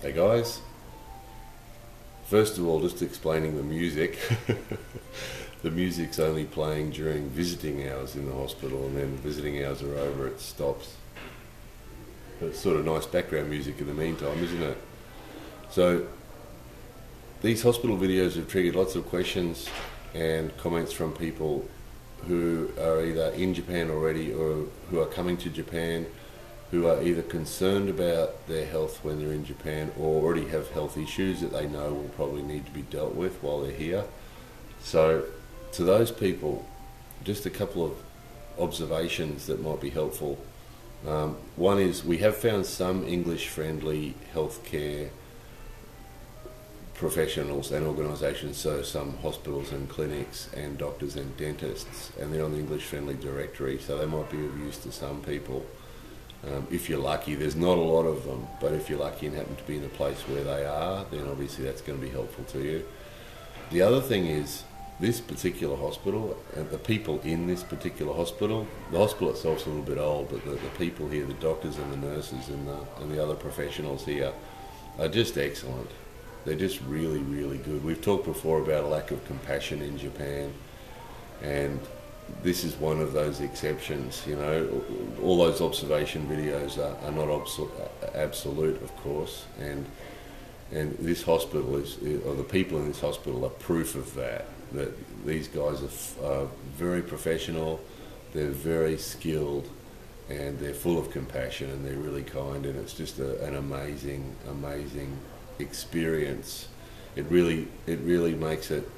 Hey guys, first of all, just explaining the music. The music's only playing during visiting hours in the hospital, and then visiting hours are over, it stops. But it's sort of nice background music in the meantime, isn't it? So these hospital videos have triggered lots of questions and comments from people who are either in Japan already or who are coming to Japan, who are either concerned about their health when they're in Japan or already have health issues that they know will probably need to be dealt with while they're here. So to those people, just a couple of observations that might be helpful. One is we have found some English-friendly healthcare professionals and organisations, so some hospitals and clinics and doctors and dentists, and they're on the English-friendly directory, so they might be of use to some people. If you're lucky, there's not a lot of them, but if you're lucky and happen to be in a place where they are, then obviously that's going to be helpful to you. The other thing is, this particular hospital, and the people in this particular hospital, the hospital itself's a little bit old, but the people here, the doctors and the nurses and the other professionals here are just excellent. They're just really, really good. We've talked before about a lack of compassion in Japan, and this is one of those exceptions. You know, all those observation videos are not absolute, of course, and this hospital is, or the people in this hospital are proof of that. That these guys are very professional, they're very skilled, and they're full of compassion, and they're really kind, and it's just an amazing, amazing experience. It really makes it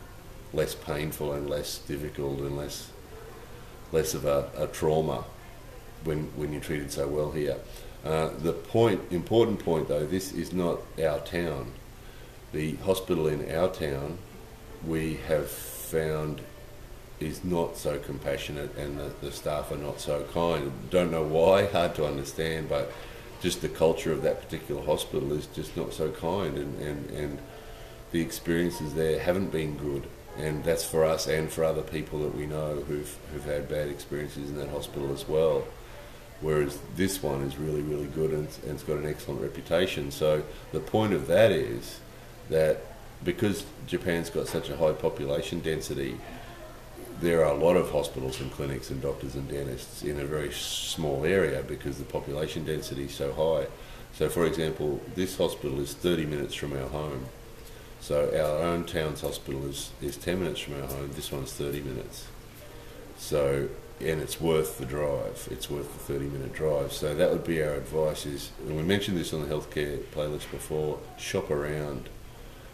less painful and less difficult and less of a trauma when you're treated so well here. The important point though, this is not our town. The hospital in our town, we have found, is not so compassionate, and the staff are not so kind. Don't know why, hard to understand, but just the culture of that particular hospital is just not so kind, and the experiences there haven't been good. And that's for us and for other people that we know who've had bad experiences in that hospital as well. Whereas this one is really, really good, and it's got an excellent reputation. So the point of that is that because Japan's got such a high population density, there are a lot of hospitals and clinics and doctors and dentists in a very small area because the population density is so high. So for example, this hospital is 30 minutes from our home. So our own town's hospital is 10 minutes from our home, this one's 30 minutes. So, and it's worth the drive, it's worth the 30-minute drive. So that would be our advice is, and we mentioned this on the healthcare playlist before, shop around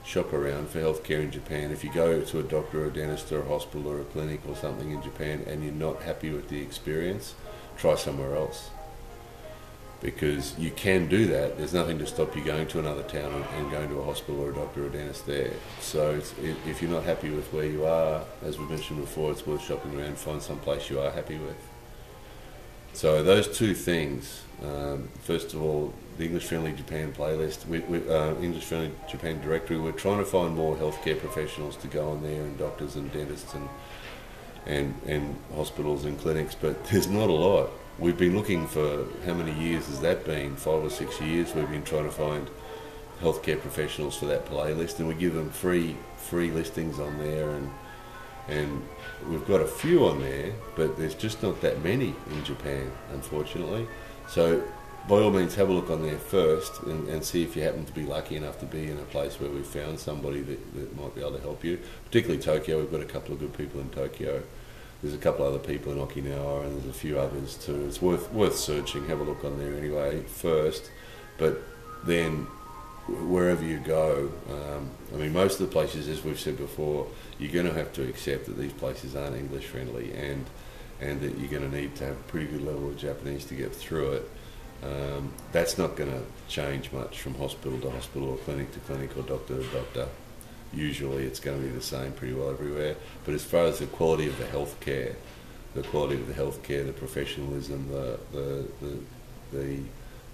for healthcare in Japan. If you go to a doctor or a dentist or a hospital or a clinic or something in Japan and you're not happy with the experience, try somewhere else. Because you can do that. There's nothing to stop you going to another town and going to a hospital or a doctor or a dentist there. So if you're not happy with where you are, as we mentioned before, it's worth shopping around, find some place you are happy with. So those two things, first of all, the English-Friendly Japan playlist, English-Friendly Japan directory, we're trying to find more healthcare professionals to go on there, and doctors and dentists and hospitals and clinics, but there's not a lot. We've been looking for, how many years has that been? 5 or 6 years we've been trying to find healthcare professionals for that playlist, and we give them free listings on there, and we've got a few on there, but there's just not that many in Japan, unfortunately. So by all means have a look on there first and see if you happen to be lucky enough to be in a place where we've found somebody that might be able to help you. Particularly Tokyo, we've got a couple of good people in Tokyo. There's a couple other people in Okinawa, and there's a few others too. It's worth searching. Have a look on there anyway first, but then wherever you go, I mean, most of the places, as we've said before, you're going to have to accept that these places aren't English friendly, and that you're going to need to have a pretty good level of Japanese to get through it. That's not going to change much from hospital to hospital or clinic to clinic or doctor to doctor. Usually it's going to be the same pretty well everywhere. But as far as the quality of the healthcare, the professionalism, the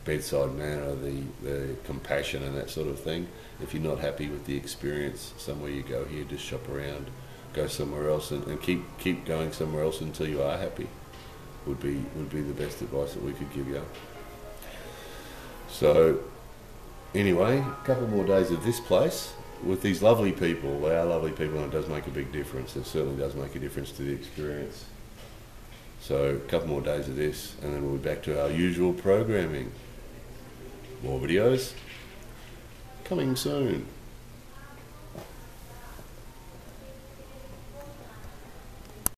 bedside manner, the compassion and that sort of thing, if you're not happy with the experience somewhere you go here, just shop around, go somewhere else, and keep going somewhere else until you are happy. Would be the best advice that we could give you. So Anyway, a couple more days of this place with these lovely people. They are lovely people, and it does make a big difference. It certainly does make a difference to the experience. So a couple more days of this, and then we'll be back to our usual programming. More videos coming soon.